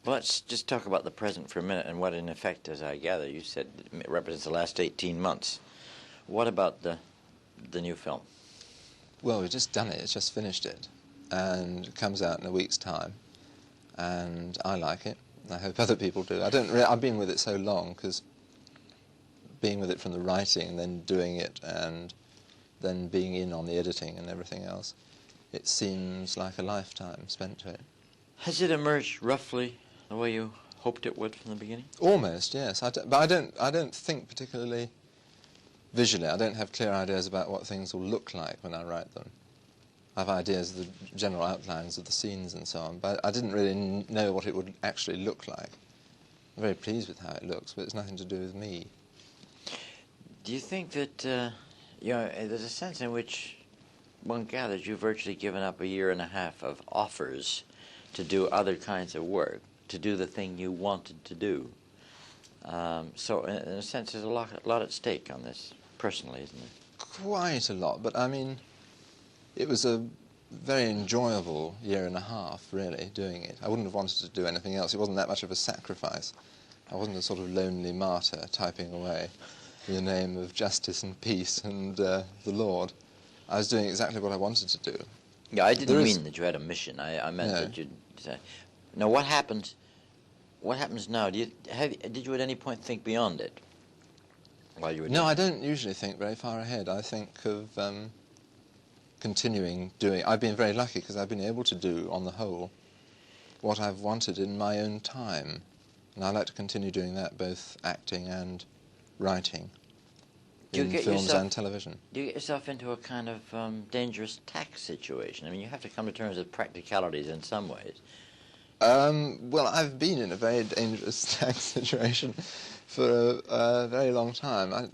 Well, let's just talk about the present for a minute and what, in effect, as I gather, you said it represents the last 18 months. What about the new film? Well, we've just done it. It's just finished it, and it comes out in a week's time. And I like it. I hope other people do. I've been with it so long because being with it from the writing and then doing it and then being in on the editing and everything else, it seems like a lifetime spent to it. Has it emerged roughly the way you hoped it would from the beginning? Almost, yes. But I don't think particularly visually. I don't have clear ideas about what things will look like when I write them. I have ideas of the general outlines of the scenes and so on, but I didn't really know what it would actually look like. I'm very pleased with how it looks, but it's nothing to do with me. Do you think that, there's a sense in which one gathers you've virtually given up a year and a half of offers to do other kinds of work, to do the thing you wanted to do. So in a sense, there's a lot at stake on this, personally, isn't it? Quite a lot, but I mean, it was a very enjoyable year and a half, really, doing it. I wouldn't have wanted to do anything else. It wasn't that much of a sacrifice. I wasn't a sort of lonely martyr typing away in the name of justice and peace and the Lord. I was doing exactly what I wanted to do. Yeah, I didn't mean that you had a mission. I meant that you'd say... Now, what happens now? Did you at any point think beyond it while you were doing it? No, I don't usually think very far ahead. I think of continuing doing... I've been very lucky because I've been able to do, on the whole, what I've wanted in my own time. And I like to continue doing that, both acting and writing, in films and television. Do you get yourself into a kind of dangerous tax situation? I mean, you have to come to terms with practicalities in some ways. Well, I've been in a very dangerous tax situation for a very long time. I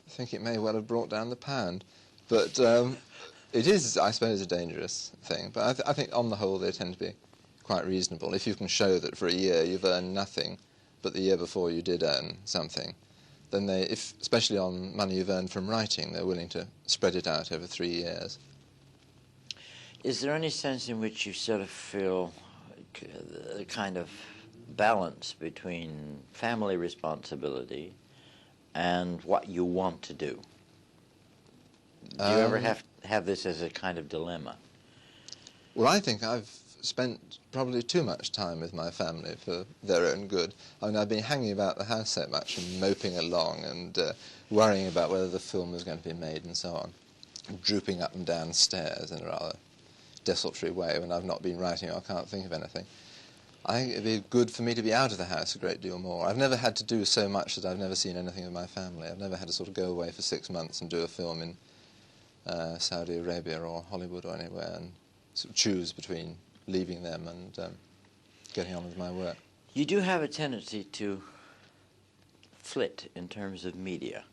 think it may well have brought down the pound. But it is, I suppose, a dangerous thing. But I think, on the whole, they tend to be quite reasonable. If you can show that for a year you've earned nothing, but the year before you did earn something, then they, especially on money you've earned from writing, they're willing to spread it out over 3 years. Is there any sense in which you sort of feel a kind of balance between family responsibility and what you want to do? Do you ever have this as a kind of dilemma? Well, I think I've spent probably too much time with my family for their own good. I mean, I've been hanging about the house so much and moping along and worrying about whether the film was going to be made and so on, drooping up and down stairs in a rather desultory way when I've not been writing or I can't think of anything. I think it'd be good for me to be out of the house a great deal more. I've never had to do so much that I've never seen anything of my family. I've never had to sort of go away for 6 months and do a film in Saudi Arabia or Hollywood or anywhere and sort of choose between leaving them and getting on with my work. You do have a tendency to flit in terms of media.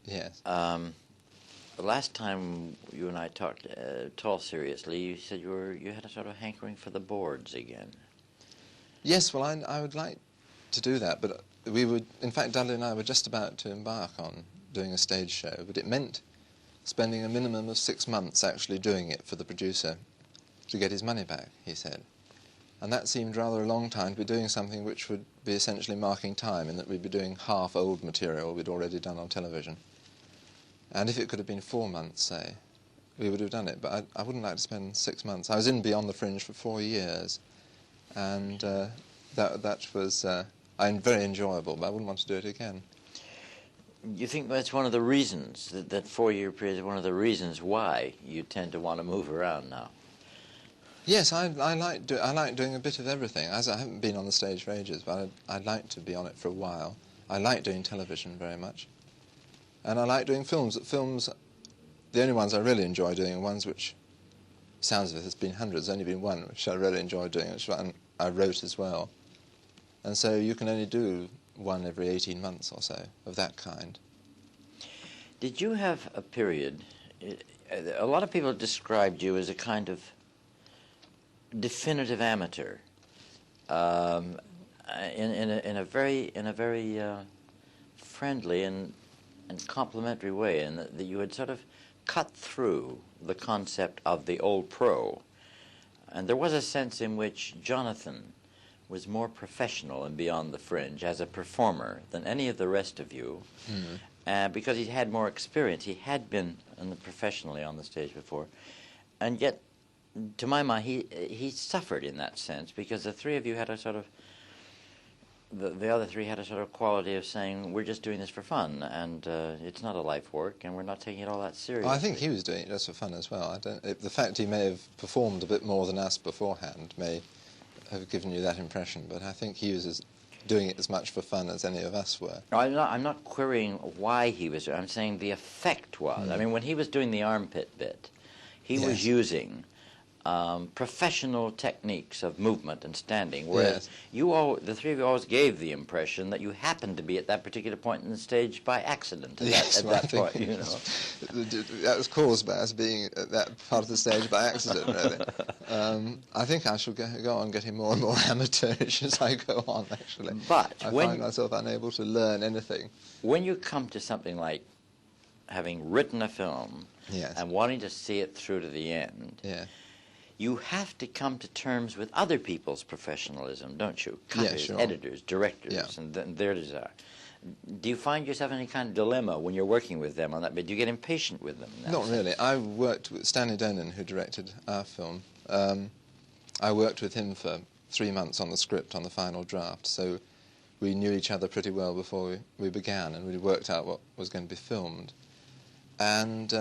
Yes. The last time you and I talked at all seriously, you said you had a sort of hankering for the boards again. Yes, well, I would like to do that, but we would, in fact, Dudley and I were just about to embark on doing a stage show, but it meant spending a minimum of 6 months actually doing it for the producer to get his money back, he said. And that seemed rather a long time to be doing something which would be essentially marking time, in that we'd be doing half old material we'd already done on television. And if it could have been 4 months, say, we would have done it. But I wouldn't like to spend 6 months. I was in Beyond the Fringe for 4 years, and that was very enjoyable, but I wouldn't want to do it again. You think that's one of the reasons, that 4-year period is one of the reasons why you tend to want to move around now? Yes, I like doing a bit of everything. As I haven't been on the stage for ages, but I'd like to be on it for a while. I like doing television very much. And I like doing films. Films, the only ones I really enjoy doing are ones which, sounds of it, there's been hundreds, only been one which I really enjoy doing, which I wrote as well. And so you can only do one every 18 months or so of that kind. Did you have a period, a lot of people described you as a kind of definitive amateur, in a very friendly and complimentary way, and that you had sort of cut through the concept of the old pro. And there was a sense in which Jonathan was more professional and beyond the fringe as a performer than any of the rest of you, because he had more experience. He had been professionally on the stage before, and yet, to my mind, he suffered in that sense, because the three of you had a sort of, the other three had a sort of quality of saying, we're just doing this for fun, and it's not a life work, and we're not taking it all that seriously. I think he was doing it just for fun as well. The fact he may have performed a bit more than us beforehand may have given you that impression, but I think he was doing it as much for fun as any of us were. I'm not querying why he was doing it. I'm saying the effect was. I mean, when he was doing the armpit bit, he was using professional techniques of movement and standing, whereas the three of you always gave the impression that you happened to be at that particular point in the stage by accident. At that point, you know. That was caused by us being at that part of the stage by accident, really. I think I shall go on getting more and more amateurish as I go on, actually. But I find myself unable to learn anything. When you come to something like having written a film and wanting to see it through to the end, you have to come to terms with other people's professionalism, don't you? Cutters, editors, directors, and their desire. Do you find yourself in any kind of dilemma when you're working with them on that bit? Do you get impatient with them? Not really. I worked with Stanley Donen, who directed our film. I worked with him for 3 months on the script, on the final draft, so we knew each other pretty well before we began, and we worked out what was going to be filmed. And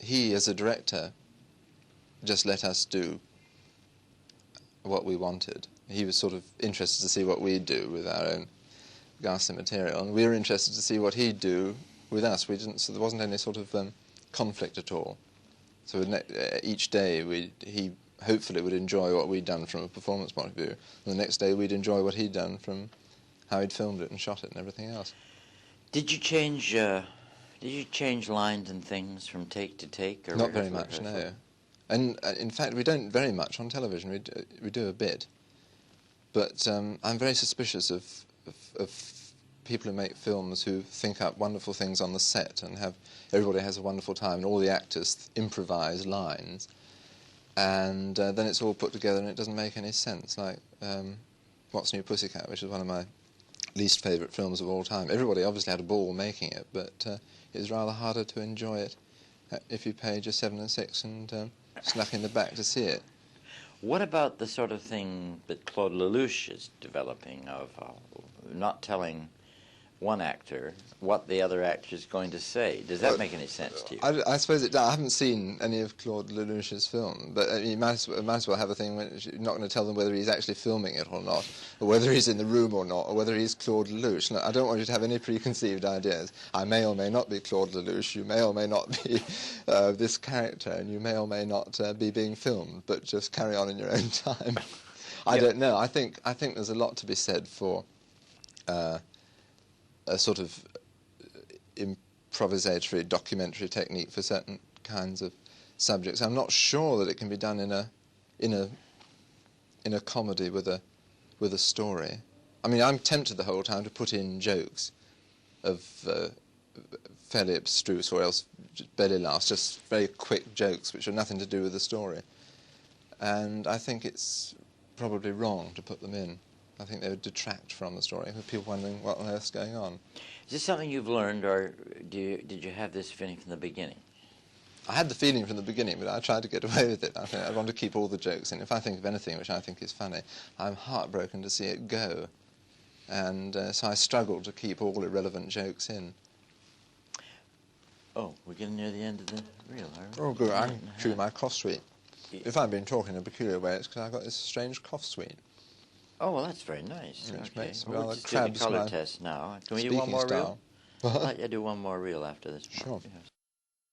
he, as a director, just let us do what we wanted. He was sort of interested to see what we'd do with our own ghastly material, and we were interested to see what he'd do with us. So there wasn't any sort of conflict at all. So each day he hopefully would enjoy what we'd done from a performance point of view, and the next day we'd enjoy what he'd done from how he'd filmed it and shot it and everything else. Did you change lines and things from take to take? Or not very much, no. And in fact, we don't very much on television. We do a bit, but I'm very suspicious of people who make films who think up wonderful things on the set and everybody has a wonderful time and all the actors improvise lines, and then it's all put together and it doesn't make any sense. Like What's New Pussycat, which is one of my least favourite films of all time. Everybody obviously had a ball making it, but it was rather harder to enjoy it if you paid your 7 and 6 and snuck in the back to see it. What about the sort of thing that Claude Lelouch is developing of not telling one actor what the other actor is going to say? Does that make any sense to you? I suppose it does. I haven't seen any of Claude Lelouch's film, but you might as well have a thing where you're not going to tell them whether he's actually filming it or not, or whether he's in the room or not, or whether he's Claude Lelouch. No, I don't want you to have any preconceived ideas. I may or may not be Claude Lelouch, you may or may not be this character, and you may or may not be being filmed, but just carry on in your own time. I don't know. I think there's a lot to be said for a sort of improvisatory documentary technique for certain kinds of subjects. I'm not sure that it can be done in a comedy with a story. I mean, I'm tempted the whole time to put in jokes of fairly abstruse or else belly laughs, just very quick jokes which have nothing to do with the story. And I think it's probably wrong to put them in. I think they would detract from the story, with people wondering what on earth's going on. Is this something you've learned, or did you have this feeling from the beginning? I had the feeling from the beginning, but I tried to get away with it. I want to keep all the jokes in. If I think of anything which I think is funny, I'm heartbroken to see it go. And so I struggled to keep all irrelevant jokes in. Oh, we're getting near the end of the reel, aren't we? Oh, good. I'm chewing my cough sweet. If I've been talking in a peculiar way, it's because I've got this strange cough sweet. Oh, well, that's very nice. Which okay. makes We'll just do the colour test now. Can we do one more reel? I'll let you do one more reel after this. Sure. Yes.